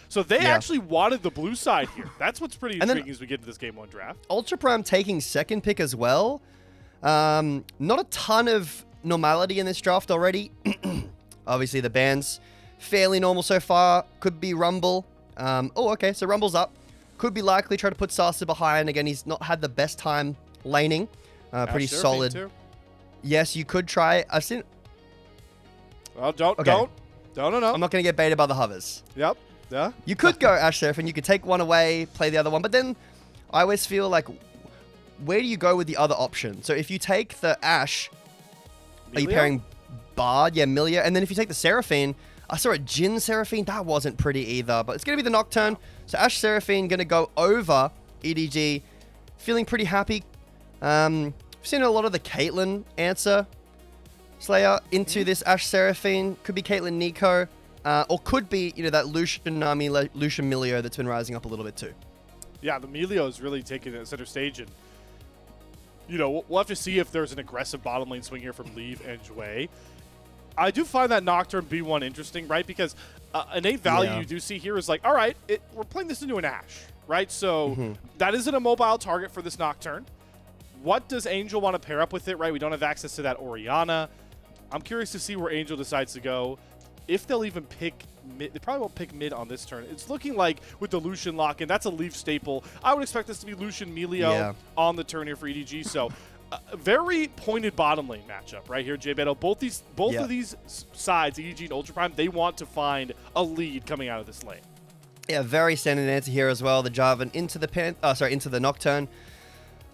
So they actually wanted the blue side here. That's what's pretty intriguing as we get into this Game 1 draft. Ultra Prime taking second pick as well. Not a ton of normality in this draft already. Obviously, the ban's fairly normal so far. Could be Rumble. Okay, so Rumble's up. Could be likely try to put Sasa behind. Again, he's not had the best time laning. Pretty solid. Too. Yes, you could try. I've seen... Well, don't. No. I'm not going to get baited by the hovers. Yep. Yeah. You could go Ashe Seraphine. You could take one away, play the other one. But then I always feel like, where do you go with the other option? So if you take the Ashe, are you pairing Bard? Yeah, Milia. And then if you take the Seraphine, I saw a Jhin Seraphine. That wasn't pretty either. But it's going to be the Nocturne. So Ashe Seraphine going to go over EDG. Feeling pretty happy. I've seen a lot of the Caitlyn answer Slayer into this Ashe Seraphine. Could be Caitlyn Nico. Or could be, that Lucian Nami, Lucian Milio that's been rising up a little bit too. Yeah, the Milio is really taking the center stage. And, we'll have to see if there's an aggressive bottom lane swing here from Leave and Jue. I do find that Nocturne B1 interesting, right? Because innate value you do see here is like, all right, we're playing this into an Ashe, right? So that isn't a mobile target for this Nocturne. What does Angel want to pair up with it, right? We don't have access to that Orianna. I'm curious to see where Angel decides to go. If they'll even pick mid, they probably won't pick mid on this turn. It's looking like with the Lucian lock-in, that's a Leaf staple. I would expect this to be Lucian Milio on the turn here for EDG. So, very pointed bottom lane matchup right here, JBetto. Both of these sides, EDG and Ultra Prime, they want to find a lead coming out of this lane. Yeah, very standard answer here as well. The Jarvan into the Nocturne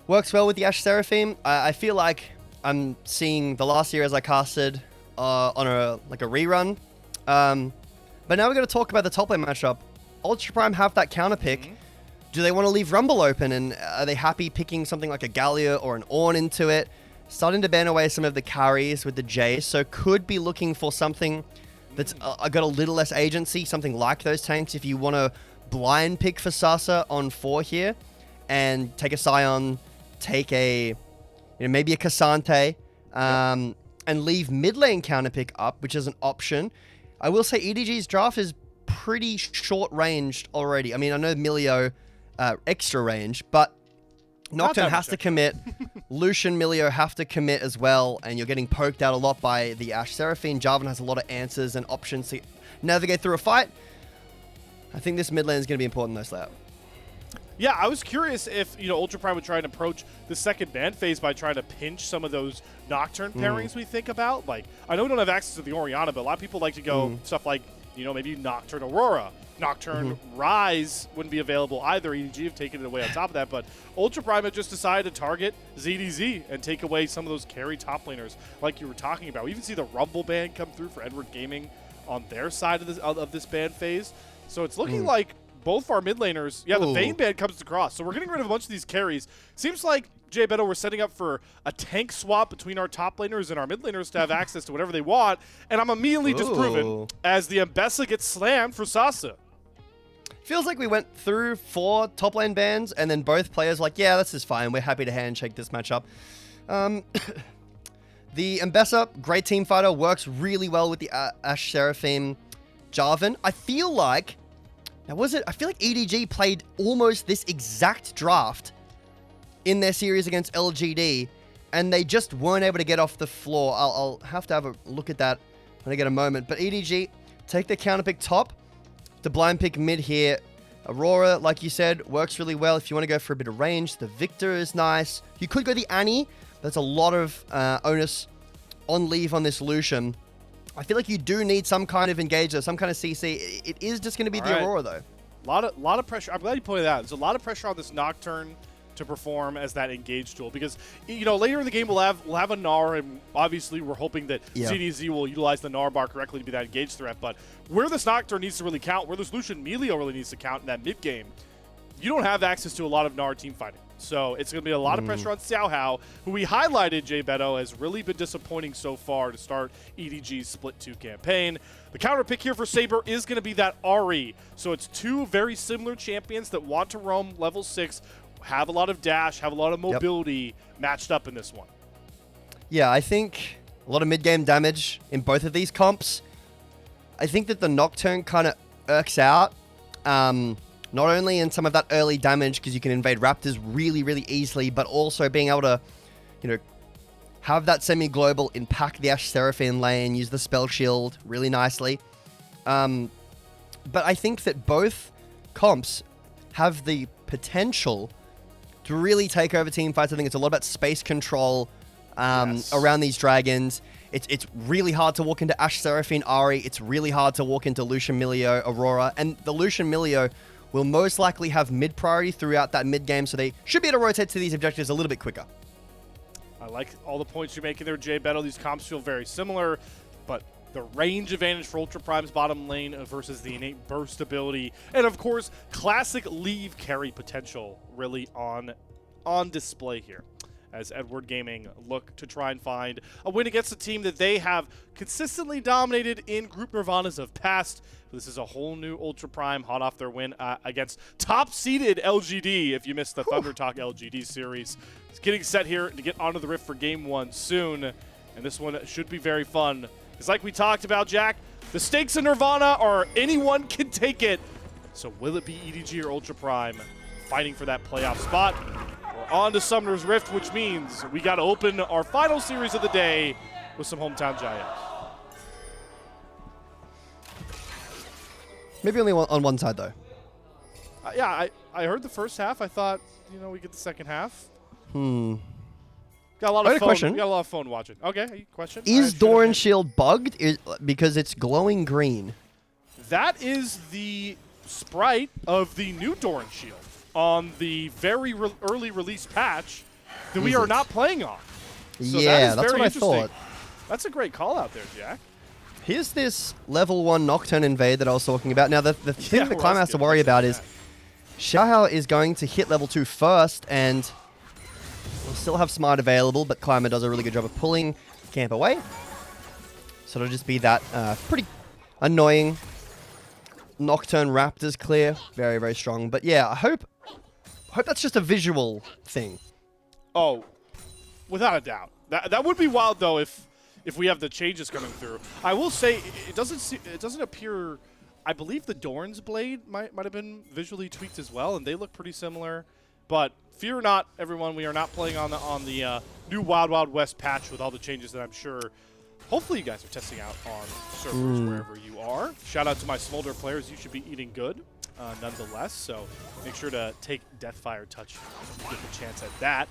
works well with the Ashe Seraphine. I feel like I'm seeing the last year as I casted on a rerun. But now we're going to talk about the top lane matchup. Ultra Prime have that counter pick. Do they want to leave Rumble open? And are they happy picking something like a Gallia or an Ornn into it? Starting to ban away some of the carries with the Jace. So could be looking for something that's got a little less agency. Something like those tanks. If you want to blind pick for Sasa on 4 here. And take a Sion. Take a... maybe a Cassante. And leave mid lane counter pick up. Which is an option. I will say EDG's draft is pretty short-ranged already. I mean, I know Milio extra range, but Nocturne has to commit. Lucian, Milio have to commit as well, and you're getting poked out a lot by the Ashe Seraphine. Jarvan has a lot of answers and options to navigate through a fight. I think this mid lane is going to be important though, Slayer. Yeah, I was curious if, Ultra Prime would try and approach the second ban phase by trying to pinch some of those Nocturne pairings we think about. Like, I know we don't have access to the Orianna, but a lot of people like to go stuff like, maybe Nocturne Aurora. Nocturne Rise wouldn't be available either. EDG have taken it away on top of that, but Ultra Prime have just decided to target ZDZ and take away some of those carry top laners like you were talking about. We even see the Rumble ban come through for Edward Gaming on their side of this ban phase. So it's looking like both our mid laners, the Vayne ban comes across. So we're getting rid of a bunch of these carries. Seems like, JBetto, we're setting up for a tank swap between our top laners and our mid laners to have access to whatever they want. And I'm immediately disproven as the Mbessa gets slammed for Sasa. Feels like we went through 4 top lane bans, and then both players were like, yeah, this is fine. We're happy to handshake this matchup. The Mbessa, great team fighter, works really well with the Ashe Seraphine Jarvan. I feel like EDG played almost this exact draft in their series against LGD, and they just weren't able to get off the floor. I'll have to have a look at that when I get a moment. But EDG, take the counter pick top to blind pick mid here. Aurora, like you said, works really well if you want to go for a bit of range. The Victor is nice. You could go the Annie. There's a lot of onus on leave on this Lucian. I feel like you do need some kind of engager, some kind of CC. It is just going to be the Aurora, though. A lot of pressure. I'm glad you pointed that out. There's a lot of pressure on this Nocturne to perform as that engage tool because, later in the game we'll have a Gnar, and obviously we're hoping that CDZ will utilize the Gnar bar correctly to be that engage threat. But where this Nocturne needs to really count, where this Lucian Milio really needs to count in that mid game, you don't have access to a lot of Gnar team fighting. So it's going to be a lot of pressure on Xiaohao, who we highlighted, JBetto, has really been disappointing so far to start EDG's Split 2 campaign. The counter pick here for Saber is going to be that Ahri. So it's 2 very similar champions that want to roam level 6, have a lot of dash, have a lot of mobility matched up in this one. Yeah, I think a lot of mid-game damage in both of these comps. I think that the Nocturne kind of irks out Not only in some of that early damage, because you can invade Raptors really, really easily, but also being able to, you know, have that semi-global impact the Ashe Seraphine lane, use the spell shield really nicely. But I think that both comps have the potential to really take over team fights. I think it's a lot about space control around these dragons. It's really hard to walk into Ashe Seraphine Ahri. It's really hard to walk into Lucian Milio Aurora. And the Lucian Milio will most likely have mid priority throughout that mid game, so they should be able to rotate to these objectives a little bit quicker. I like all the points you're making there, JBetto. These comps feel very similar, but the range advantage for Ultra Prime's bottom lane versus the innate burst ability, and of course, classic leave carry potential really on display here, as Edward Gaming look to try and find a win against a team that they have consistently dominated in Group Nirvanas of past. This is a whole new Ultra Prime, hot off their win against top-seeded LGD, if you missed the Thunder Talk LGD series. It's getting set here to get onto the Rift for Game 1 soon, and this one should be very fun. It's like we talked about, Jack, the stakes in Nirvana are anyone can take it. So will it be EDG or Ultra Prime fighting for that playoff spot? We're on to Summoner's Rift, which means we got to open our final series of the day with some Hometown Giants. Maybe only on one side, though. Yeah, I heard the first half. I thought, you know, we get the second half. Got a lot of phone. Question. We got a lot of phone watching. Okay, question. Is Doran Shield bugged? Because it's glowing green. That is the sprite of the new Doran Shield on the very early release patch that we are not playing on. So yeah, that's what I thought. That's a great call out there, Jack. Here's this level 1 Nocturne invade that I was talking about. Now, the thing that Climb has to worry about is Xiaohao is going to hit level 2 first, and we'll still have Smart available, but Climber does a really good job of pulling camp away. So it'll just be that pretty annoying Nocturne Raptors clear. Very, very strong. But yeah, I hope that's just a visual thing. Oh, without a doubt. That would be wild, though, if we have the changes coming through. I will say it doesn't appear. I believe the Dorn's blade might have been visually tweaked as well, and they look pretty similar. But fear not, everyone. We are not playing on the new Wild Wild West patch with all the changes that I'm sure. Hopefully, you guys are testing out on servers wherever you are. Shout out to my Smolder players. You should be eating good, nonetheless. So make sure to take Deathfire Touch if you get the chance at that.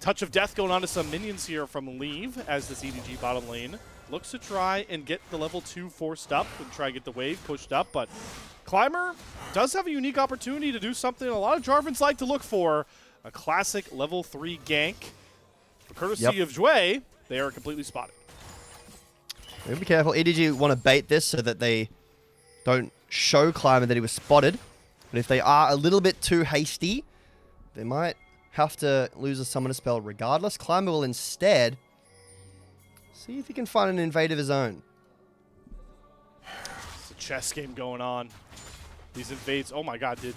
Touch of Death going on to some minions here from Leave as this EDG bottom lane looks to try and get the level 2 forced up and try and get the wave pushed up. But Climber does have a unique opportunity to do something a lot of Jarvans like to look for, a classic level 3 gank. For courtesy of Jue, they are completely spotted. Be careful. EDG want to bait this so that they don't show Climber that he was spotted. But if they are a little bit too hasty, they might have to lose a summoner spell regardless. Climber will instead see if he can find an invade of his own. It's a chess game going on. These invades, oh my god, did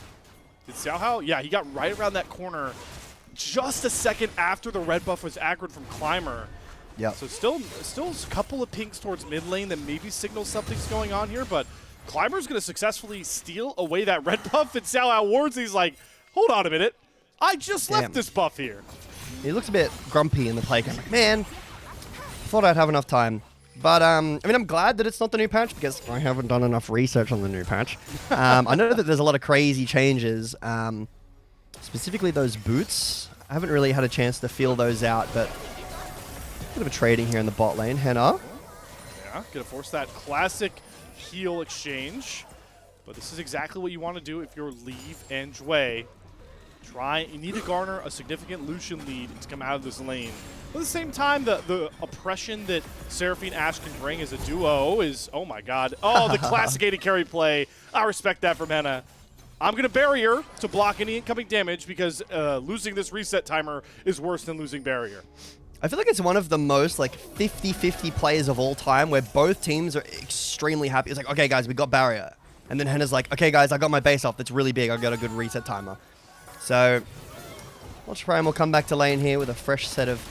Xiaohao? Yeah, he got right around that corner just a second after the red buff was aggroed from Climber. Yeah. So still a couple of pings towards mid lane that maybe signals something's going on here, but Climber's going to successfully steal away that red buff, and Xiaohao wards. He's like, hold on a minute. I just left this buff here. He looks a bit grumpy in the playground. Like, man, thought I'd have enough time. But, I mean, I'm glad that it's not the new patch because I haven't done enough research on the new patch. I know that there's a lot of crazy changes, specifically those boots. I haven't really had a chance to feel those out, but a bit of a trading here in the bot lane. Hena. Yeah, gonna force that classic heal exchange. But this is exactly what you want to do if you're Leave and Jue. You need to garner a significant Lucian lead to come out of this lane. But at the same time, the oppression that Seraphine Ashe can bring as a duo is, oh my god. Oh, the classic AD carry play. I respect that from Hena. I'm going to barrier to block any incoming damage because losing this reset timer is worse than losing barrier. I feel like it's one of the most like 50-50 plays of all time where both teams are extremely happy. It's like, okay, guys, we got barrier. And then Hena's like, okay, guys, I got my base off. That's really big. I got a good reset timer. So, Ultra Prime will come back to lane here with a fresh set of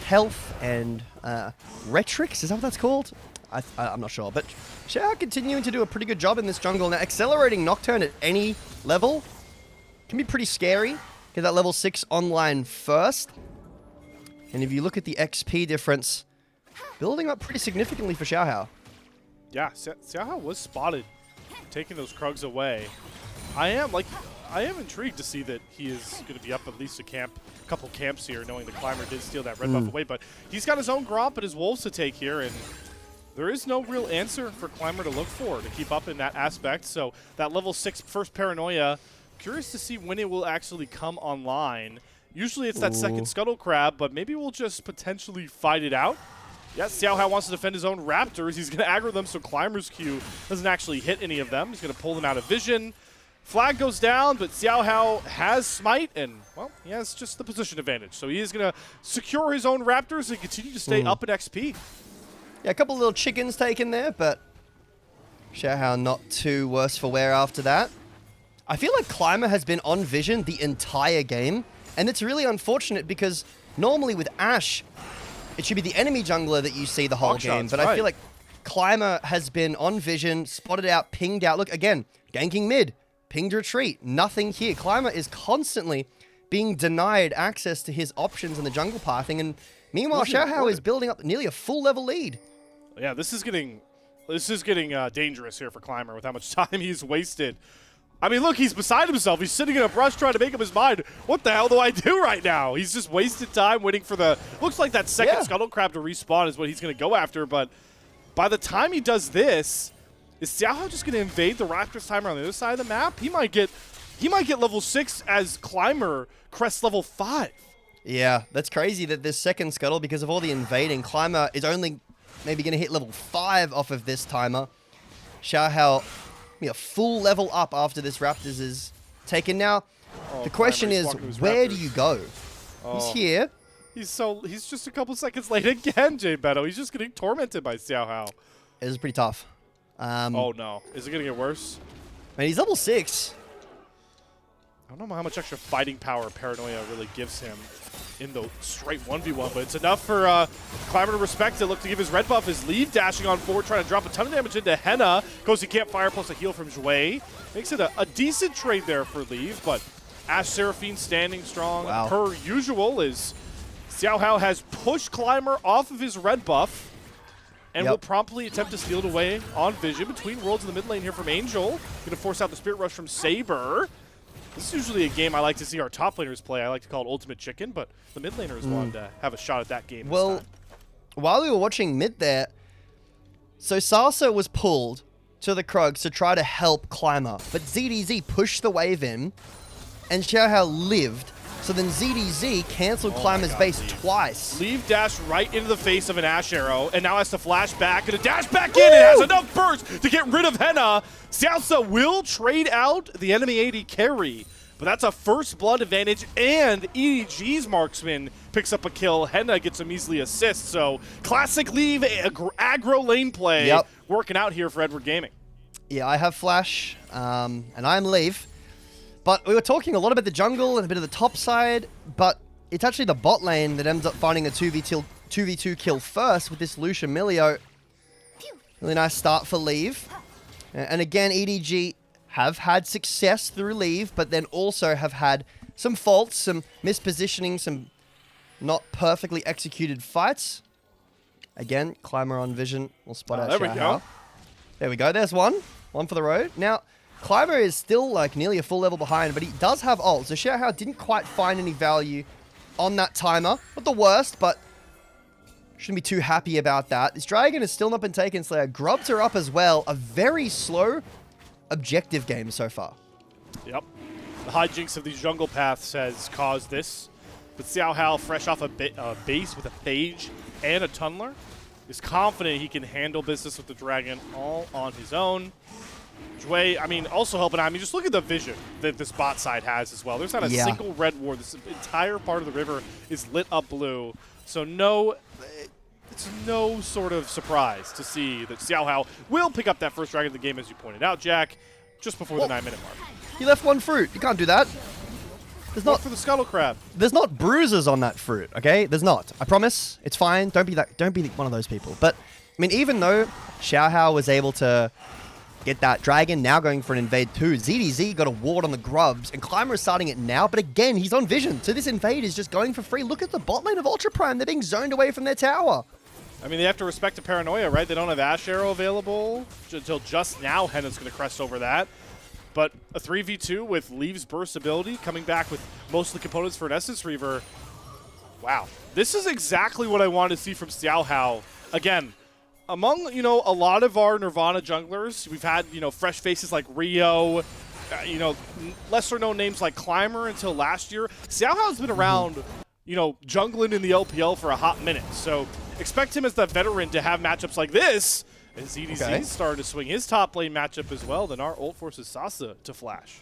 health and Retrix. Is that what that's called? I'm not sure. But Xiaohao continuing to do a pretty good job in this jungle. Now, accelerating Nocturne at any level can be pretty scary. Get that level 6 online first. And if you look at the XP difference, building up pretty significantly for Xiaohao. Yeah, Xiaohao was spotted taking those Krugs away. I am intrigued to see that he is going to be up at least a couple camps here, knowing the Climber did steal that red buff away. But he's got his own Gromp and his Wolves to take here, and there is no real answer for Climber to look for to keep up in that aspect. So that level 6 first Paranoia, curious to see when it will actually come online. Usually it's that second Scuttle Crab, but maybe we'll just potentially fight it out. Yes, Xiaohao wants to defend his own Raptors. He's going to aggro them so Climber's Q doesn't actually hit any of them. He's going to pull them out of vision. Flag goes down, but Xiaohao has Smite, and, well, he has just the position advantage. So he is going to secure his own Raptors and continue to stay up in XP. Yeah, a couple little chickens taken there, but Xiaohao not too worse for wear after that. I feel like Climber has been on vision the entire game, and it's really unfortunate because normally with Ashe, it should be the enemy jungler that you see the whole game, but I feel like Climber has been on vision, spotted out, pinged out. Look, again, ganking mid, pinged retreat, nothing here. Climber is constantly being denied access to his options in the jungle pathing, and meanwhile, Xiaohao is building up nearly a full level lead. Yeah, this is getting dangerous here for Climber with how much time he's wasted. I mean, look, he's beside himself. He's sitting in a brush trying to make up his mind. What the hell do I do right now? He's just wasted time waiting for the... Looks like that second Scuttle Crab to respawn is what he's going to go after, but by the time he does this, is Xiaohao just going to invade the Raptors timer on the other side of the map? He might get level 6 as Climber crests level 5. Yeah, that's crazy that this second Scuttle, because of all the invading, Climber is only maybe going to hit level 5 off of this timer. Xiaohao... a full level up after this Raptors is taken. Now, the question is, where do you go? He's here. He's just a couple seconds late again, JBetto. He's just getting tormented by Xiaohao. It is pretty tough. Oh no, is it gonna get worse? Man, he's level 6. I don't know how much extra fighting power Paranoia really gives him in the straight 1v1, but it's enough for Climber to respect it. Look to give his red buff. His Leave dashing on forward, trying to drop a ton of damage into Hena. Goes he can't fire, plus a heal from Jue. Makes it a decent trade there for Leave, but Ashe Seraphine standing strong. Per usual is Xiaohao has pushed Climber off of his red buff and will promptly attempt to steal it away on vision. Between worlds in the mid lane here from Angel. Going to force out the Spirit Rush from Saber. This is usually a game I like to see our top laners play. I like to call it Ultimate Chicken, but the mid laners wanted to have a shot at that game. Well, while we were watching mid there, so Sasa was pulled to the Krugs to try to help Climber, but ZDZ pushed the wave in, and Xiaohao lived. So then ZDZ canceled Climber's base twice. Leave dash right into the face of an Ashe arrow, and now has to flash back, and a dash back in, and has enough burst to get rid of Hena. XiaoXia will trade out the enemy AD carry, but that's a first blood advantage, and EDG's marksman picks up a kill. Hena gets a measly assist, so classic Leave aggro lane play working out here for Edward Gaming. Yeah, I have flash, and I'm Leave. But we were talking a lot about the jungle and a bit of the top side, but it's actually the bot lane that ends up finding a 2v2 kill first with this Lucian Milio. Really nice start for Leave. And again, EDG have had success through Leave, but then also have had some faults, some mispositioning, some not perfectly executed fights. Again, Climber on vision. We'll spot out Xiaohao. There we go. There's one. One for the road. Now, Climber is still like nearly a full level behind, but he does have ult. So Xiaohao didn't quite find any value on that timer. Not the worst, but shouldn't be too happy about that. This dragon has still not been taken. Slayer grubbed her up as well. A very slow objective game so far. Yep. The hijinks of these jungle paths has caused this. But Xiaohao, fresh off a base with a Phage and a Tunneler, is confident he can handle business with the dragon all on his own. Jue, I mean, also helping out. I mean, just look at the vision that this bot side has as well. There's not a single red ward. This entire part of the river is lit up blue. So it's no sort of surprise to see that Xiaohao will pick up that first dragon of the game, as you pointed out, Jack, just before the 9-minute mark. He left one fruit. You can't do that. There's not for the Scuttle Crab. There's not bruises on that fruit, okay? There's not. I promise. It's fine. Don't be one of those people. But mean, even though Xiaohao was able to get that dragon, now going for an invade too, ZDZ got a ward on the grubs, and Climber is starting it now, but again, he's on vision, so this invade is just going for free. Look at the bot lane of Ultra Prime. They're being zoned away from their tower. I mean, they have to respect the paranoia, right? They don't have Ash Arrow available until just now. Hena's going to crest over that. But a 3v2 with Leaves burst ability, coming back with most of the components for an Essence Reaver. Wow. This is exactly what I wanted to see from Xiaohao. Again, among, you know, a lot of our Nirvana junglers, we've had, you know, fresh faces like Rio, you know, lesser known names like Climber until last year. Xiaohao's been around, you know, jungling in the LPL for a hot minute. So expect him as the veteran to have matchups like this. And ZDZ started to swing his top lane matchup as well. Then our ult forces Sasa to flash.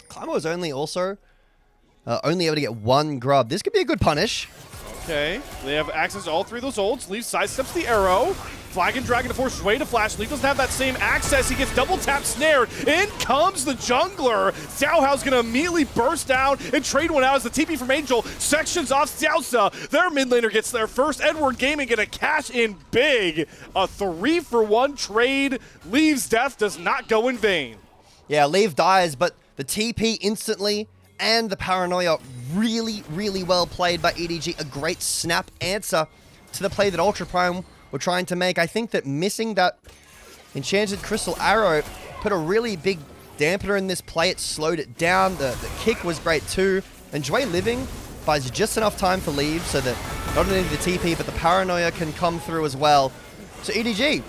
Climber was only able to get one grub. This could be a good punish. Okay, they have access to all three of those ults. Leaf sidesteps the arrow. Flag and Dragon to force his way to flash. Leaf doesn't have that same access. He gets double tap snared. In comes the jungler. Xiaohao's going to immediately burst down and trade one out as the TP from Angel sections off XiaoXia. Their mid laner gets there first. Edward Gaming going to cash in big. A 3-for-1 trade. Leaf's death does not go in vain. Yeah, Leaf dies, but the TP instantly and the paranoia really, really well played by EDG. A great snap answer to the play that Ultra Prime were trying to make. I think that missing that Enchanted Crystal Arrow put a really big dampener in this play. It slowed it down. The kick was great too. Enjoy Living buys just enough time for Leave so that not only the TP, but the paranoia can come through as well. So EDG, you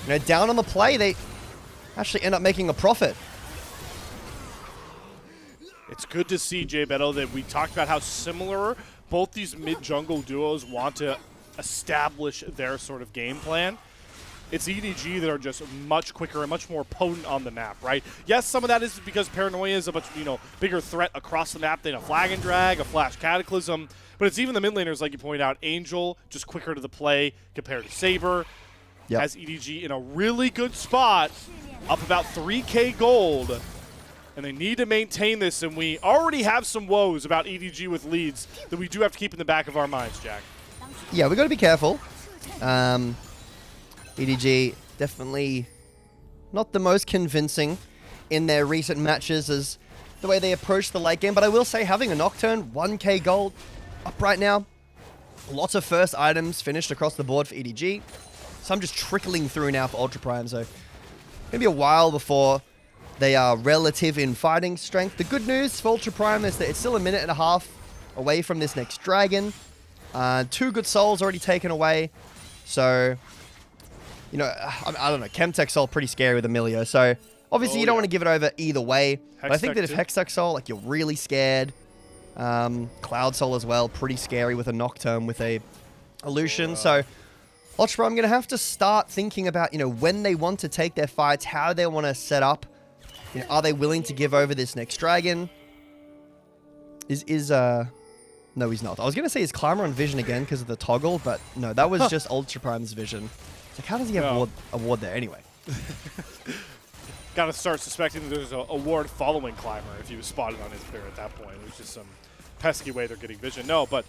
know, down on the play, they actually end up making a profit. It's good to see, JBetto, that we talked about how similar both these mid-jungle duos want to establish their sort of game plan. It's EDG that are just much quicker and much more potent on the map, right? Yes, some of that is because Paranoia is a much, you know, bigger threat across the map than a Flag and Drag, a Flash Cataclysm, but it's even the mid laners, like you pointed out. Angel, just quicker to the play compared to Saber. Yep. Has EDG in a really good spot, up about 3K gold. And they need to maintain this, and we already have some woes about EDG with leads that we do have to keep in the back of our minds, Jack. Yeah, we got to be careful. EDG definitely not the most convincing in their recent matches as the way they approach the late game, but I will say having a Nocturne, 1K gold up right now, lots of first items finished across the board for EDG. Some just trickling through now for Ultra Prime, so maybe a while before they are relative in fighting strength. The good news for Ultra Prime is that it's still a minute and a half away from this next dragon. 2 good souls already taken away. So, you know, I don't know. Chemtech Soul pretty scary with Emilio. So, obviously you don't want to give it over either way. But I think that if Hextech Soul, like, you're really scared. Cloud Soul as well, pretty scary with a Nocturne, with a Illusion. So, Ultra Prime going to have to start thinking about, you know, when they want to take their fights, how they want to set up. You know, are they willing to give over this next dragon? No, he's not. I was going to say is Climber on vision again because of the toggle, but no, that was just Ultra Prime's vision. It's like, how does he have a ward there anyway? Got to start suspecting that there's a ward following Climber if he was spotted on his clear at that point. It was just some pesky way they're getting vision. No, but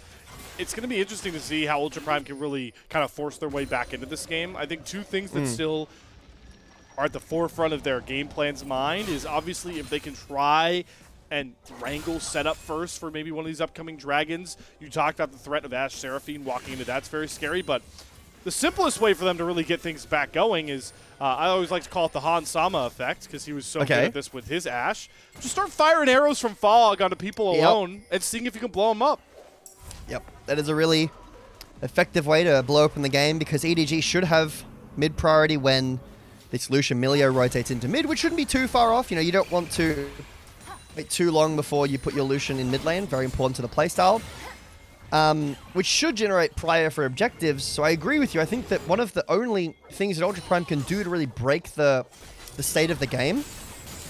it's going to be interesting to see how Ultra Prime can really kind of force their way back into this game. I think 2 things that still are at the forefront of their game plan's mind is obviously if they can try and wrangle setup first for maybe one of these upcoming dragons. You talked about the threat of Ashe Seraphine walking into that's very scary, but the simplest way for them to really get things back going is, I always like to call it the Han Sama effect, because he was so good at this with his Ashe. Just start firing arrows from fog onto people alone and seeing if you can blow them up. Yep, that is a really effective way to blow open the game, because EDG should have mid priority when this Lucian Milio rotates into mid, which shouldn't be too far off. You know, you don't want to wait too long before you put your Lucian in mid lane. Very important to the playstyle. Which should generate prior for objectives. So I agree with you. I think that one of the only things that Ultra Prime can do to really break the state of the game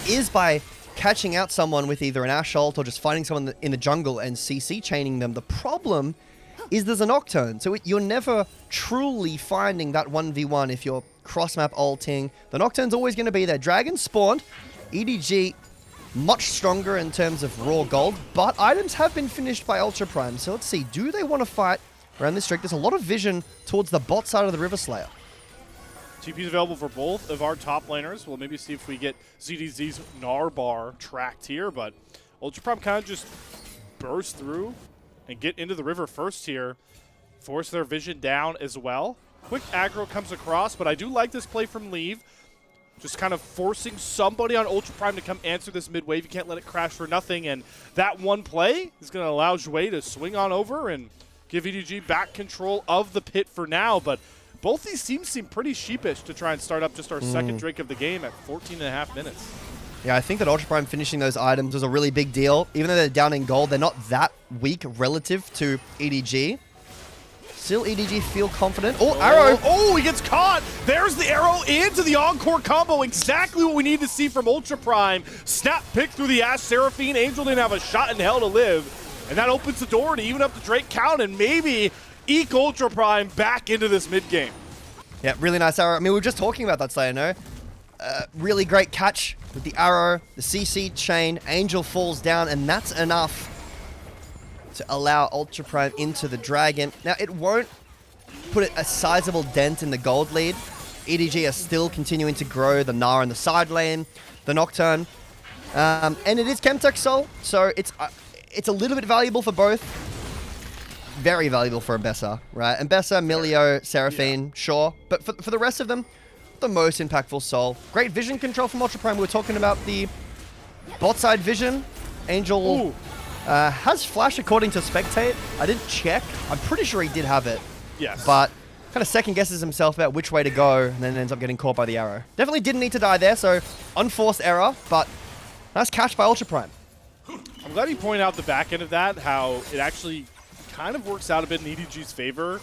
is by catching out someone with either an Ashe ult or just finding someone in the jungle and CC chaining them. The problem is there's a Nocturne. So you're never truly finding that 1v1 if you're cross-map ulting. The Nocturne's always going to be there. Dragon spawned. EDG much stronger in terms of raw gold, but items have been finished by Ultra Prime. So let's see, do they want to fight around this streak? There's a lot of vision towards the bot side of the River Slayer. TP's available for both of our top laners. We'll maybe see if we get ZDZ's Narbar tracked here, but Ultra Prime kind of just burst through and get into the river first here. Force their vision down as well. Quick aggro comes across, but I do like this play from Leave. Just kind of forcing somebody on Ultra Prime to come answer this mid wave. You can't let it crash for nothing, and that one play is going to allow Jouet to swing on over and give EDG back control of the pit for now, but both these teams seem pretty sheepish to try and start up just our second drink of the game at 14.5 minutes. Yeah, I think that Ultra Prime finishing those items was a really big deal. Even though they're down in gold, they're not that weak relative to EDG. Still, EDG feel confident. Oh, arrow! Oh, he gets caught! There's the arrow into the Encore combo. Exactly what we need to see from Ultra Prime. Snap pick through the Ash Seraphine. Angel didn't have a shot in hell to live. And that opens the door to even up the Drake count and maybe eke Ultra Prime back into this mid game. Yeah, really nice arrow. I mean, we were just talking about that, Slayer, no? Really great catch with the arrow, the CC chain, Angel falls down, and that's enough to allow Ultra Prime into the Dragon. Now, it won't put a sizable dent in the gold lead. EDG are still continuing to grow the Gnar in the side lane, the Nocturne, and it is Chemtech Soul, so it's a little bit valuable for both. Very valuable for Mbessa, right? Mbessa, Milio, Seraphine, sure. But for the rest of them, the most impactful Soul. Great vision control from Ultra Prime. We were talking about the bot side vision. Angel has flash according to Spectate. I didn't check. I'm pretty sure he did have it. Yes. But kind of second guesses himself about which way to go and then ends up getting caught by the arrow. Definitely didn't need to die there, so unforced error, but nice catch by Ultra Prime. I'm glad you pointed out the back end of that, how it actually kind of works out a bit in EDG's favor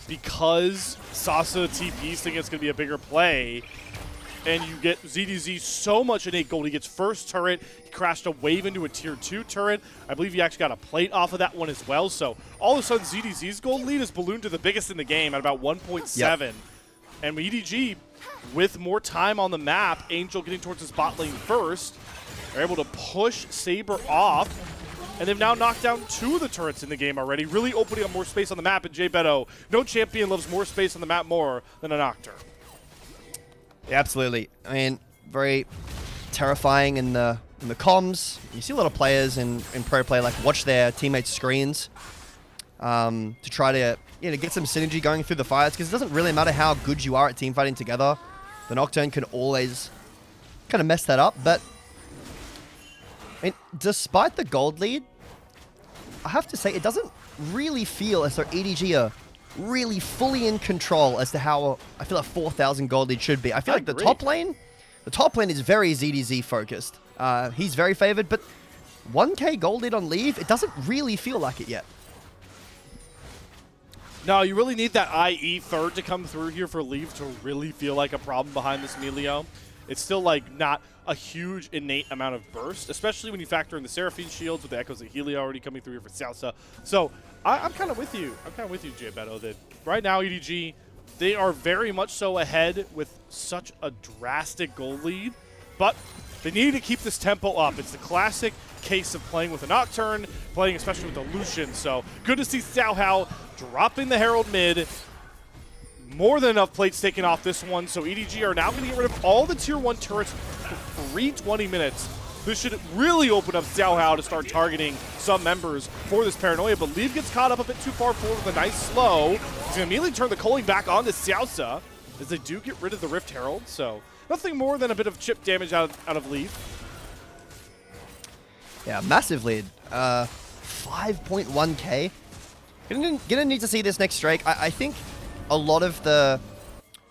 because Sasa TPs think it's going to be a bigger play, and you get ZDZ so much innate gold. He gets first turret, he crashed a wave into a tier 2 turret. I believe he actually got a plate off of that one as well, so all of a sudden ZDZ's gold lead is ballooned to the biggest in the game at about 1.7. Yep. And EDG, with more time on the map, Angel getting towards his bot lane first, are able to push Saber off, and they've now knocked down 2 of the turrets in the game already, really opening up more space on the map. And JBetto, no champion loves more space on the map more than a Nocturne. Yeah, absolutely. I mean, very terrifying in the comms. You see a lot of players in pro play like watch their teammates' screens to try to get some synergy going through the fights, because it doesn't really matter how good you are at team fighting together. The Nocturne can always kind of mess that up, but I mean, despite the gold lead, I have to say it doesn't really feel as though EDG are really fully in control as to how I feel like 4,000 gold lead should be. I feel like the top lane is very ZDZ focused. He's very favored, but 1k gold lead on Leave, it doesn't really feel like it yet. No, you really need that IE third to come through here for Leave to really feel like a problem behind this Milio. It's still like not a huge innate amount of burst, especially when you factor in the Seraphine shields with the Echoes of Helio already coming through here for XiaoXia. So I'm kind of with you. I'm kind of with you, JBetto, that right now EDG, they are very much so ahead with such a drastic goal lead, but they need to keep this tempo up. It's the classic case of playing with a Nocturne, playing especially with a Lucian. So good to see Xiaohao dropping the Herald mid. More than enough plates taken off this one, so EDG are now going to get rid of all the tier 1 turrets for free 20 minutes. This should really open up Xiaohao to start targeting some members for this paranoia, but Leave gets caught up a bit too far forward with a nice slow. He's going to immediately turn the culling back on to XiaoXia as they do get rid of the Rift Herald, so nothing more than a bit of chip damage out of Leave. Yeah, massive lead. 5.1k. Gonna need to see this next Drake. I think a lot of the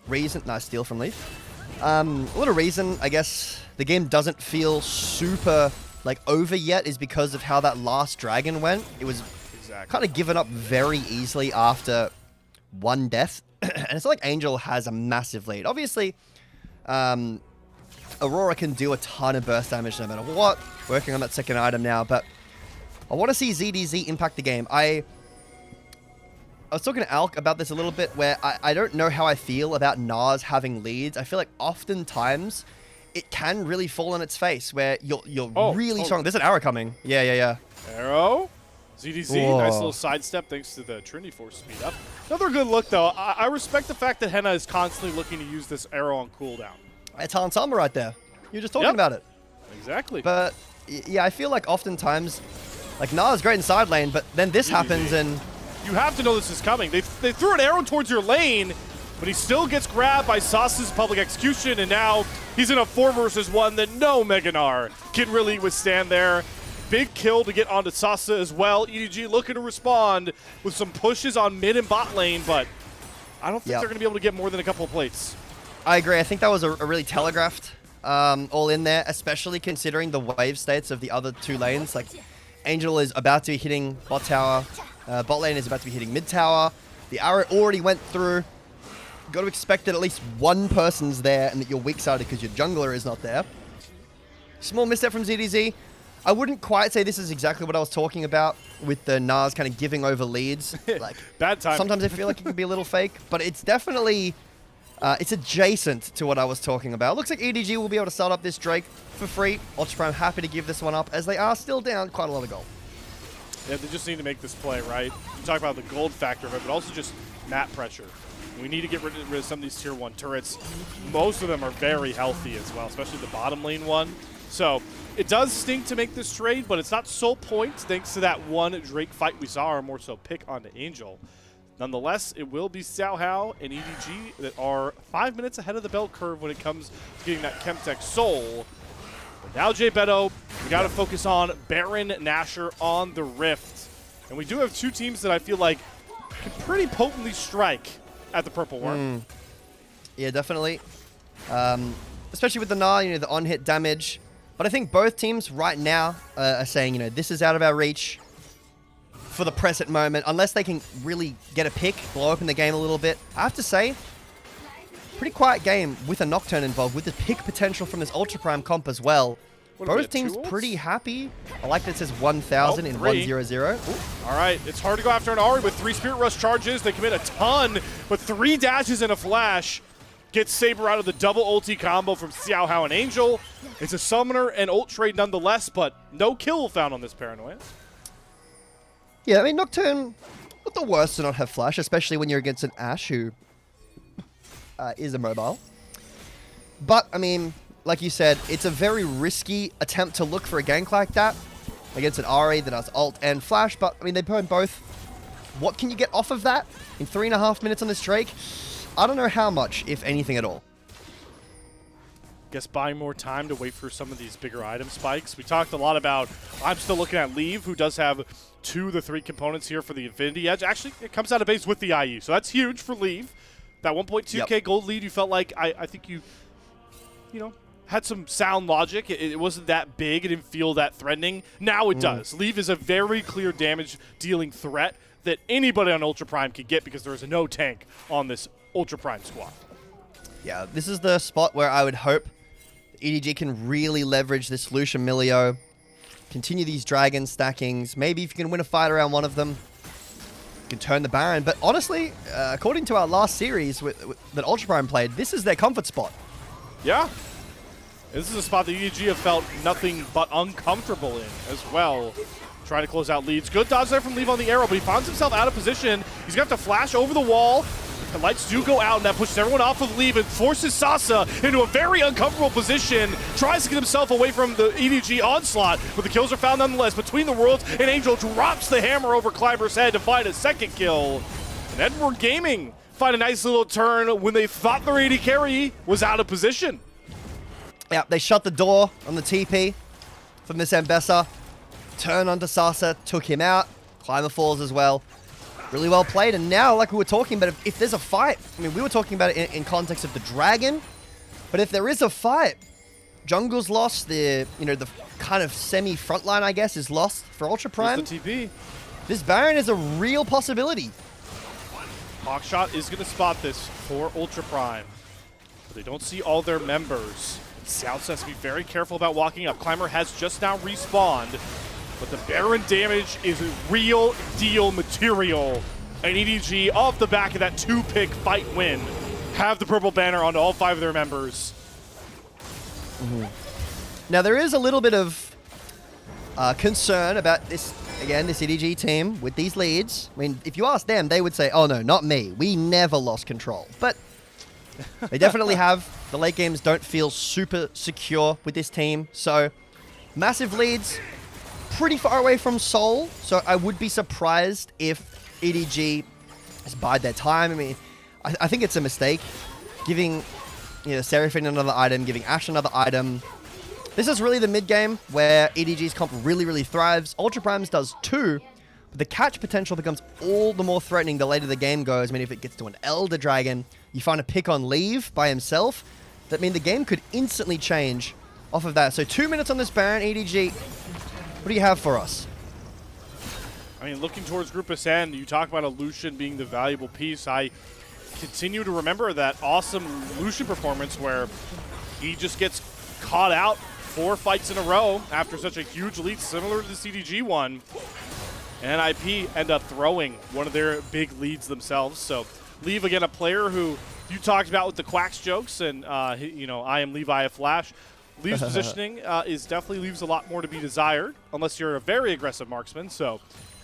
reason... Nice steal from Leaf. A lot of reason, I guess, the game doesn't feel super, like, over yet is because of how that last Dragon went. It was kind of given up very easily after one death. And it's not like Angel has a massive lead. Obviously, Aurora can do a ton of burst damage no matter what. Working on that second item now, but I want to see ZDZ impact the game. I was talking to Alk about this a little bit, where I don't know how I feel about Gnars having leads. I feel like oftentimes it can really fall on its face, where you're really strong. There's an arrow coming. Yeah. Arrow? ZDZ, Whoa. nice little sidestep thanks to the Trinity Force speed up. Another good look, though. I respect the fact that Hena is constantly looking to use this arrow on cooldown. It's Han Sama right there. You're just talking about it. Exactly. But, yeah, I feel like oftentimes, like, Na's great in side lane, but then this happens and... You have to know this is coming. They threw an arrow towards your lane, but he still gets grabbed by Sauce's public execution, and now he's in a 4 versus 1 that no Meganar can really withstand there. Big kill to get onto Sasa as well. EDG looking to respond with some pushes on mid and bot lane, but I don't think they're going to be able to get more than a couple of plates. I agree. I think that was a really telegraphed all in there, especially considering the wave states of the other 2 lanes. Like, Angel is about to be hitting bot tower. Bot lane is about to be hitting mid tower. The arrow already went through. Got to expect that at least one person's there and that you're weak-sided because your jungler is not there. Small misstep from ZDZ. I wouldn't quite say this is exactly what I was talking about with the Nas kind of giving over leads. Like, bad time. Sometimes I feel like it can be a little fake, but it's definitely... it's adjacent to what I was talking about. Looks like EDG will be able to start up this Drake for free. Ultra Prime happy to give this one up as they are still down quite a lot of gold. Yeah, they just need to make this play, right? You talk about the gold factor of it, but also just map pressure. We need to get rid of some of these tier 1 turrets. Most of them are very healthy as well, especially the bottom lane one. So it does stink to make this trade, but it's not sole points thanks to that one Drake fight we saw, or more so pick onto Angel. Nonetheless, it will be Xiaohao and EDG that are 5 minutes ahead of the bell curve when it comes to getting that Chemtech Soul. But now JBetto, we got to focus on Baron Nashor on the Rift. And we do have 2 teams that I feel like can pretty potently strike at the Purple Worm. Yeah, definitely. Especially with the Na, you know, the on-hit damage. But I think both teams right now are saying, you know, this is out of our reach for the present moment, unless they can really get a pick, blow open the game a little bit. I have to say, pretty quiet game with a Nocturne involved, with the pick potential from this Ultra Prime comp as well. Both teams pretty happy. I like that it says 1,000 in 1-0-0. All right, it's hard to go after an Ahri with 3 Spirit Rush charges. They commit a ton, but 3 dashes and a flash. Gets Saber out of the double ulti combo from Xiaohao and Angel. It's a summoner and ult trade nonetheless, but no kill found on this Paranoia. Yeah, I mean, Nocturne, not the worst to not have flash, especially when you're against an Ashe who is immobile. But, I mean, like you said, it's a very risky attempt to look for a gank like that against an Ahri that has ult and flash, but, I mean, they burn both. What can you get off of that in 3.5 minutes on this Drake? I don't know how much, if anything at all. Guess buying more time to wait for some of these bigger item spikes. We talked a lot about, I'm still looking at Leave, who does have 2 of the 3 components here for the Infinity Edge. Actually, it comes out of base with the IU, so that's huge for Leave. That 1.2k gold lead, you felt like, I think you know, had some sound logic. It wasn't that big. It didn't feel that threatening. Now it does. Leave is a very clear damage-dealing threat that anybody on Ultra Prime could get because there is no tank on this Ultra Prime squad. Yeah, this is the spot where I would hope EDG can really leverage this Lucian Milio, continue these dragon stackings. Maybe if you can win a fight around one of them, you can turn the Baron. But honestly, according to our last series that Ultra Prime played, this is their comfort spot. Yeah. This is a spot that EDG have felt nothing but uncomfortable in as well. Trying to close out leads. Good dodge there from Leave on the arrow, but he finds himself out of position. He's going to have to flash over the wall. The lights do go out, and that pushes everyone off of Leave and forces Sasa into a very uncomfortable position. Tries to get himself away from the EDG onslaught, but the kills are found nonetheless. Between the Worlds, and Angel drops the hammer over Kleiber's head to find a second kill. And Edward Gaming find a nice little turn when they thought their AD carry was out of position. Yeah, they shut the door on the TP from this Ambessa. Turn onto Sasa, took him out. Climber falls as well. Really well played, and now, like we were talking about, if there's a fight, I mean, we were talking about it in context of the dragon, but if there is a fight, jungle's lost, the kind of semi-frontline, I guess, is lost for Ultra Prime. There's the TP. This Baron is a real possibility. Hawkshot is going to spot this for Ultra Prime, but they don't see all their members. XiaoXia has to be very careful about walking up. Climber has just now respawned. But the Baron damage is real deal material. And EDG, off the back of that 2-pick fight win, have the purple banner on all 5 of their members. Now, there is a little bit of concern about this again, this EDG team with these leads, I mean, if you ask them, they would say, oh no, not me. We never lost control. But they definitely have. The late games don't feel super secure with this team. So massive leads, pretty far away from Seoul. So I would be surprised if EDG has bided their time. I mean, I think it's a mistake giving, Seraphine another item, giving Ashe another item. This is really the mid game where EDG's comp really thrives. Ultra Prime's does too, but the catch potential becomes all the more threatening the later the game goes. I mean, if it gets to an Elder Dragon, you find a pick on Leave by himself, that means the game could instantly change off of that. So 2 minutes on this Baron, EDG. What do you have for us? I mean, looking towards Group Ascend, you talk about a Lucian being the valuable piece. I continue to remember that awesome Lucian performance where he just gets caught out 4 fights in a row after such a huge lead, similar to the EDG G1. And IP end up throwing one of their big leads themselves. So Leave, again, a player who you talked about with the Quacks jokes, and, I am Levi a Flash. Leave's positioning definitely leaves a lot more to be desired, unless you're a very aggressive marksman. So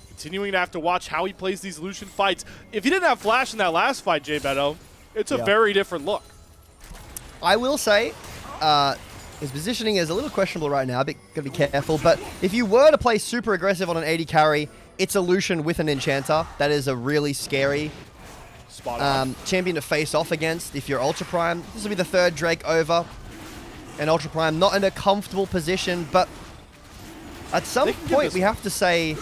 continuing to have to watch how he plays these Lucian fights. If he didn't have Flash in that last fight, JBetto, it's a very different look. I will say, his positioning is a little questionable right now. Got to be careful. But if you were to play super aggressive on an AD carry, it's a Lucian with an Enchanter. That is a really scary champion to face off against if you're Ultra Prime. This will be the 3rd Drake over. And Ultra Prime not in a comfortable position. But at some point, we have to say,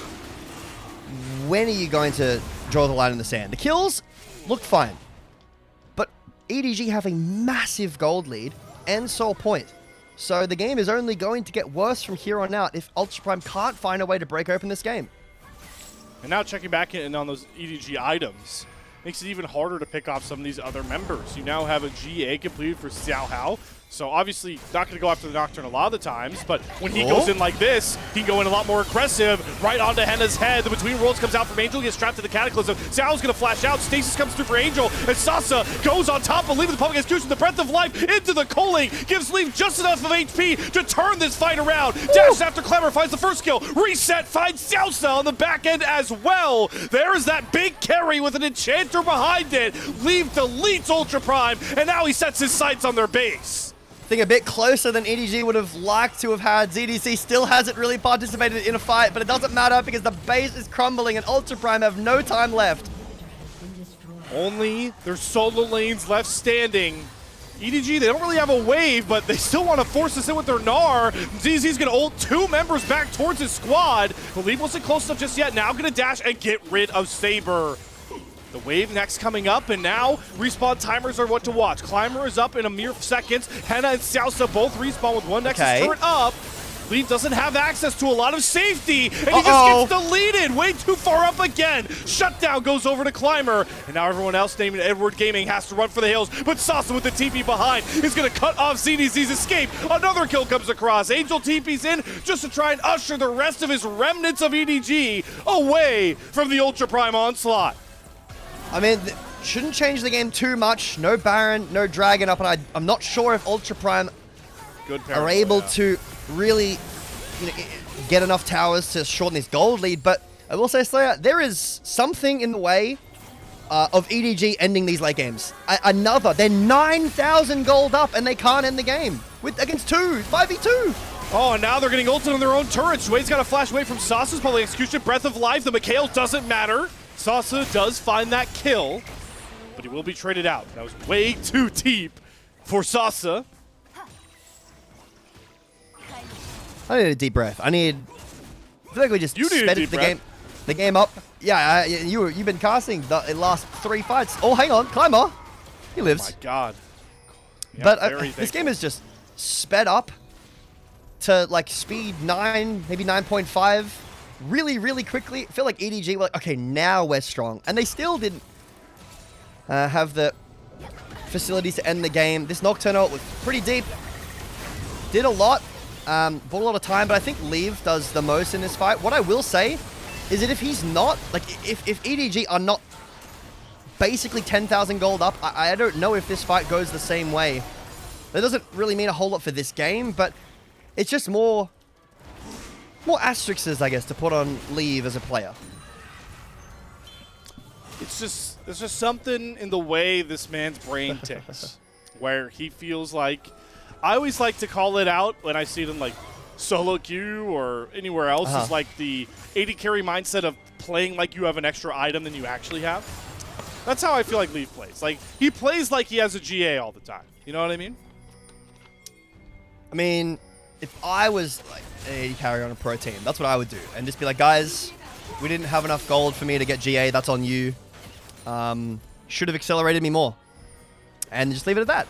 when are you going to draw the line in the sand? The kills look fine. But EDG have a massive gold lead and Soul Point. So the game is only going to get worse from here on out if Ultra Prime can't find a way to break open this game. And now checking back in on those EDG items makes it even harder to pick off some of these other members. You now have a GA completed for Xiaohao. So obviously not going to go after the Nocturne a lot of the times, but when he goes in like this, he can go in a lot more aggressive, right onto Hena's head. The Between Worlds comes out from Angel, gets trapped to the Cataclysm. Xiao's going to flash out, Stasis comes through for Angel, and Sasa goes on top of Leave with the public execution, the Breath of Life into the culling, gives Leave just enough of HP to turn this fight around. Dashes after Clamor, finds the first kill, reset, finds XiaoXia on the back end as well. There's that big carry with an Enchanter behind it. Leave deletes Ultra Prime, and now he sets his sights on their base. I think a bit closer than EDG would have liked to have had. ZDC still hasn't really participated in a fight, but it doesn't matter because the base is crumbling and Ultra Prime have no time left. Only their solo lanes left standing. EDG, they don't really have a wave, but they still want to force this in with their Gnar. ZZ's going to ult 2 members back towards his squad. Believe wasn't close enough just yet. Now going to dash and get rid of Saber. The wave next coming up, and now respawn timers are what to watch. Climber is up in a mere seconds. Hena and XiaoXia both respawn with one Nexus turret up. Leave doesn't have access to a lot of safety, and he just gets deleted. Way too far up again. Shutdown goes over to Climber, and now everyone else named Edward Gaming has to run for the hills, but Sasa with the TP behind is going to cut off ZDZ's escape. Another kill comes across. Angel TP's in just to try and usher the rest of his remnants of EDG away from the Ultra Prime onslaught. I mean, shouldn't change the game too much. No Baron, no Dragon up, and I'm not sure if Ultra Prime are able to really get enough towers to shorten this gold lead. But I will say, Slayer, there is something in the way of EDG ending these late games. They're 9,000 gold up, and they can't end the game against 5v2. Oh, and now they're getting ulted on their own turrets. Wade's got a flash away from Sasa's public execution. Breath of Life, the Mikhail doesn't matter. Sasa does find that kill, but he will be traded out. That was way too deep for Sasa. I need a deep breath. I feel like we just sped the game up. Yeah, you've been casting the last 3 fights. Oh, hang on, Climber. He lives. Oh my God. Yeah, but this game is just sped up to like speed 9, maybe 9.5. Really quickly. I feel like EDG were like, okay, now we're strong. And they still didn't have the facilities to end the game. This Nocturne ult was pretty deep. Did a lot. Bought a lot of time, but I think Leave does the most in this fight. What I will say is that if he's not, like, if EDG are not basically 10,000 gold up, I don't know if this fight goes the same way. That doesn't really mean a whole lot for this game, but it's just more more asterisks, I guess, to put on Leave as a player. There's just something in the way this man's brain ticks, where he feels like, I always like to call it out when I see it in like solo queue or anywhere else, is like the AD carry mindset of playing like you have an extra item than you actually have. That's how I feel like Leaf plays. Like, he plays like he has a GA all the time. You know what I mean? I mean, if I was like an AD carry on a pro team, that's what I would do. And just be like, guys, we didn't have enough gold for me to get GA. That's on you. Should have accelerated me more. And just leave it at that.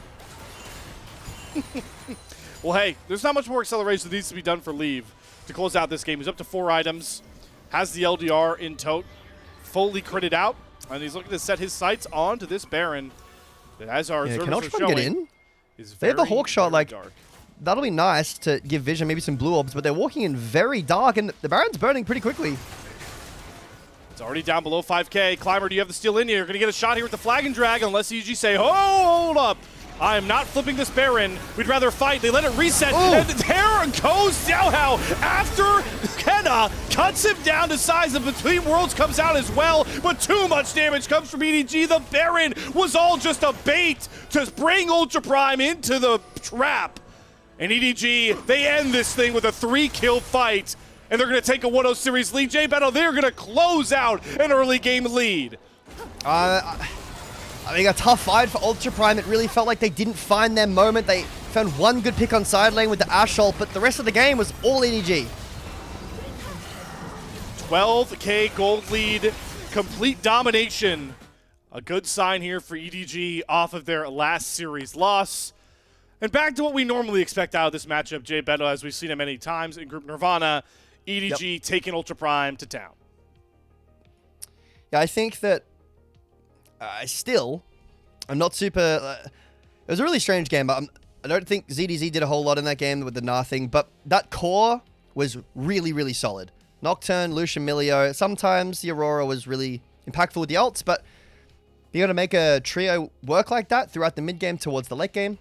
Well, hey, there's not much more acceleration that needs to be done for Leave to close out this game. He's up to 4 items, has the LDR in tote, fully critted out, and he's looking to set his sights onto this Baron. As our observers are showing, get in? Is they have the Hawk shot, like, dark. That'll be nice to give vision, maybe some blue orbs, but they're walking in very dark, and the Baron's burning pretty quickly. It's already down below 5K. Climber, do you have the steal in here? You're going to get a shot here with the Flag and Drag unless EDG say, oh, hold up. I am not flipping this Baron. We'd rather fight. They let it reset. Ooh. And there goes Xiaohao after Hena cuts him down to size, and Between Worlds comes out as well, but too much damage comes from EDG. The Baron was all just a bait to bring Ultra Prime into the trap. And EDG, they end this thing with a 3-kill fight, and they're going to take a 1-0 series lead. JBetto, they're going to close out an early game lead. I mean, a tough fight for Ultra Prime. It really felt like they didn't find their moment. They found one good pick on side lane with the Ashe ult, but the rest of the game was all EDG. 12K gold lead, complete domination. A good sign here for EDG off of their last series loss. And back to what we normally expect out of this matchup, JBetto, as we've seen it many times in Group Nirvana, EDG taking Ultra Prime to town. Yeah, I think that I'm not super... it was a really strange game, but I don't think ZDZ did a whole lot in that game with the Gnar thing, but that core was really, really solid. Nocturne, Lucian, Milio. Sometimes the Aurora was really impactful with the ults, but being able to make a trio work like that throughout the mid-game towards the late game,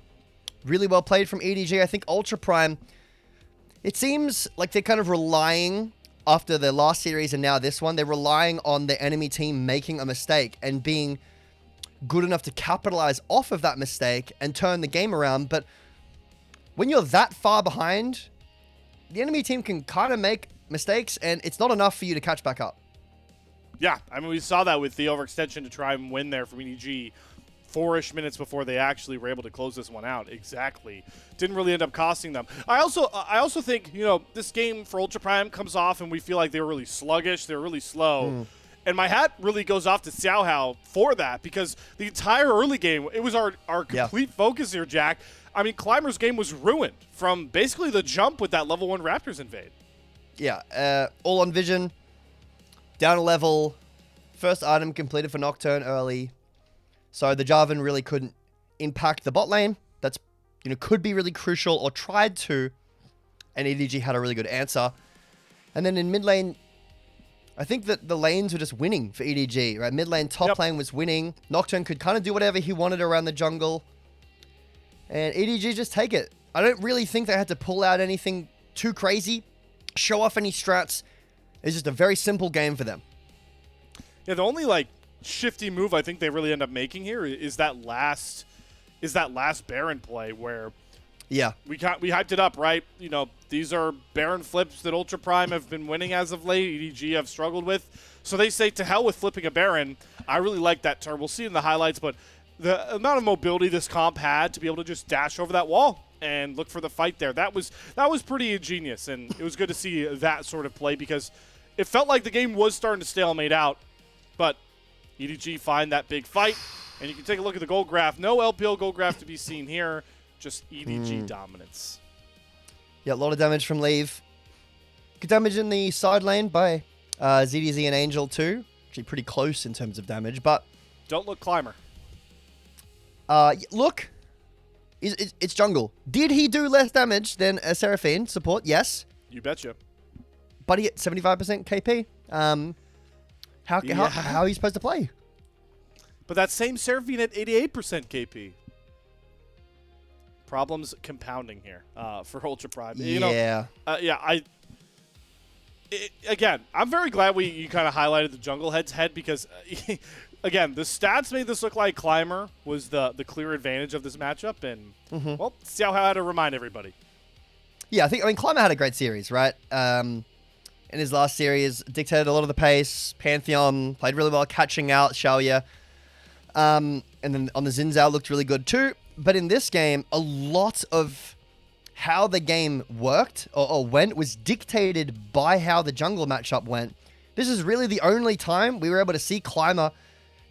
really well played from EDG. I think Ultra Prime, it seems like they're kind of relying, after the last series and now this one, they're relying on the enemy team making a mistake and being good enough to capitalize off of that mistake and turn the game around. But when you're that far behind, the enemy team can kind of make mistakes, and it's not enough for you to catch back up. Yeah, I mean, we saw that with the overextension to try and win there from EDG 4-ish minutes before they actually were able to close this one out. Exactly. Didn't really end up costing them. I also think, you know, this game for Ultra Prime comes off and we feel like they were really sluggish. They were really slow. And my hat really goes off to Xiaohao for that, because the entire early game, it was our complete focus here, Jack. I mean, Climber's game was ruined from basically the jump with that level 1 Raptors invade. Yeah, all on vision, down a level, first item completed for Nocturne early. So the Jarvan really couldn't impact the bot lane. That's, you know, could be really crucial, or tried to, and EDG had a really good answer. And then in mid lane, I think that the lanes were just winning for EDG, right? Mid lane, top lane was winning. Nocturne could kind of do whatever he wanted around the jungle. And EDG just take it. I don't really think they had to pull out anything too crazy, show off any strats. It's just a very simple game for them. Yeah, the only, like, shifty move I think they really end up making here is that last Baron play where we hyped it up, right? You know, these are Baron flips that Ultra Prime have been winning as of late. EDG have struggled with. So they say to hell with flipping a Baron. I really like that turn. We'll see in the highlights, but the amount of mobility this comp had to be able to just dash over that wall and look for the fight there, that was pretty ingenious, and it was good to see that sort of play, because it felt like the game was starting to stalemate out, but EDG find that big fight, and you can take a look at the gold graph. No LPL gold graph to be seen here, just EDG dominance. Yeah, a lot of damage from Leave. Good damage in the side lane by ZDZ and Angel too. Actually pretty close in terms of damage, but... Don't look Climber. Look, it's jungle. Did he do less damage than a Seraphine support? Yes. You betcha. But he hit 75% KP. How are you supposed to play? But that same Seraphine at 88% KP. Problems compounding here for Ultra Prime. You know, again, I'm very glad you kind of highlighted the jungle head's head because, again, the stats made this look like Climber was the clear advantage of this matchup, and, well, Xiaohao had to remind everybody. Yeah, I mean, Climber had a great series, right? In his last series, dictated a lot of the pace. Pantheon played really well, catching out XiaoXia. And then on the Xin Zhao looked really good too. But in this game, a lot of how the game worked or went was dictated by how the jungle matchup went. This is really the only time we were able to see Climber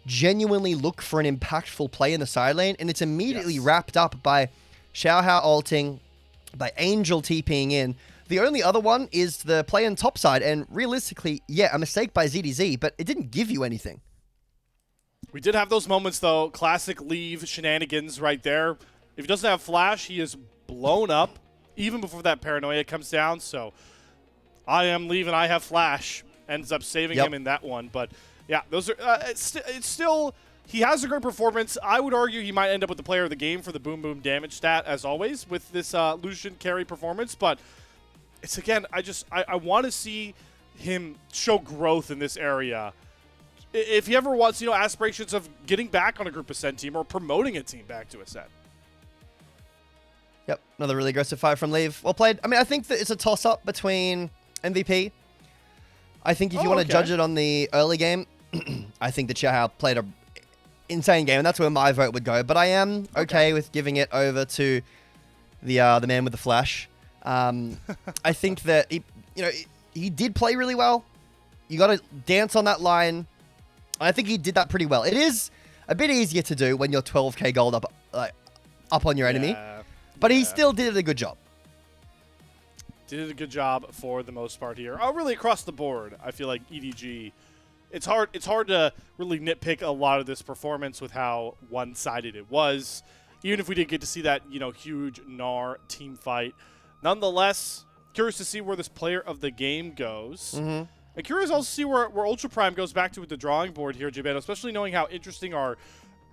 genuinely look for an impactful play in the side lane, and it's immediately wrapped up by Xiaohao ulting, by Angel TPing in. The only other one is the play on top side, and realistically, yeah, a mistake by ZDZ, but it didn't give you anything. We did have those moments, though. Classic leave shenanigans right there. If he doesn't have flash, he is blown up even before that paranoia comes down. So I am leaving. I have flash. Ends up saving him in that one. But yeah, those are. It's still. He has a great performance. I would argue he might end up with the player of the game for the boom boom damage stat as always with this Lucian carry performance. But it's again, I want to see him show growth in this area. If he ever wants, aspirations of getting back on a Group Ascent team or promoting a team back to Ascent. Yep, another really aggressive fight from Leave. Well played. I mean, I think that it's a toss-up between MVP. I think if you want to judge it on the early game, I think that Xiaohao played an insane game, and that's where my vote would go. But I am okay with giving it over to the man with the flash. I think that he did play really well. You got to dance on that line. I think he did that pretty well. It is a bit easier to do when you're 12k gold up on your enemy, but he still did a good job. Did a good job for the most part here. Oh, really across the board, I feel like EDG. It's hard to really nitpick a lot of this performance with how one-sided it was, even if we did get to see that huge Gnar team fight. Nonetheless, curious to see where this player of the game goes. I'm curious also to see where Ultra Prime goes back to with the drawing board here, JBetto, especially knowing how interesting our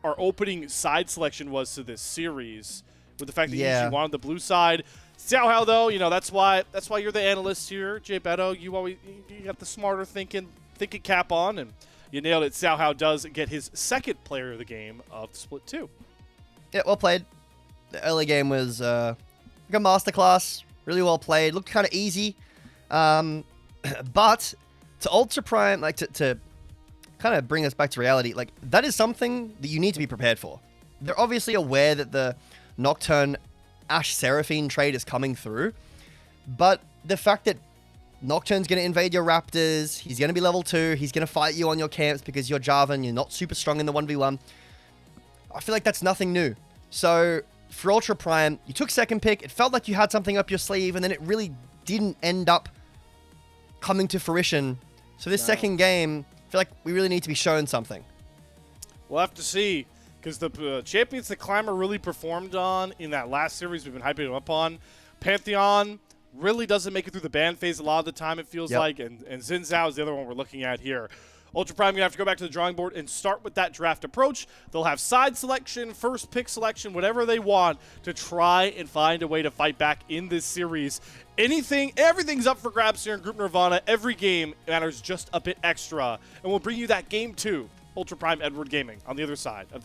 opening side selection was to this series, with the fact that EDG wanted the blue side. Xiaohao, though, that's why you're the analyst here, JBetto. You got the smarter thinking cap on, and you nailed it. Xiaohao does get his second player of the game of the split 2. Yeah, well played. The early game was like a masterclass. Really well played. Looked kind of easy. But to Ultra Prime, to kind of bring us back to reality, that is something that you need to be prepared for. They're obviously aware that the Nocturne Ashe Seraphine trade is coming through, but the fact that Nocturne's going to invade your Raptors, he's going to be level 2, he's going to fight you on your camps because you're Jarvan, you're not super strong in the 1v1, I feel like that's nothing new. So for Ultra Prime, you took second pick, it felt like you had something up your sleeve, and then it really didn't end up coming to fruition. So this second game, I feel like we really need to be shown something. We'll have to see, because the champions that Climber really performed on in that last series we've been hyping him up on, Pantheon really doesn't make it through the ban phase a lot of the time, it feels like, and Xin Zhao is the other one we're looking at here. Ultra Prime going to have to go back to the drawing board and start with that draft approach. They'll have side selection, first pick selection, whatever they want to try and find a way to fight back in this series. Everything's up for grabs here in Group Nirvana. Every game matters just a bit extra. And we'll bring you that game 2, Ultra Prime Edward Gaming, on the other side of this.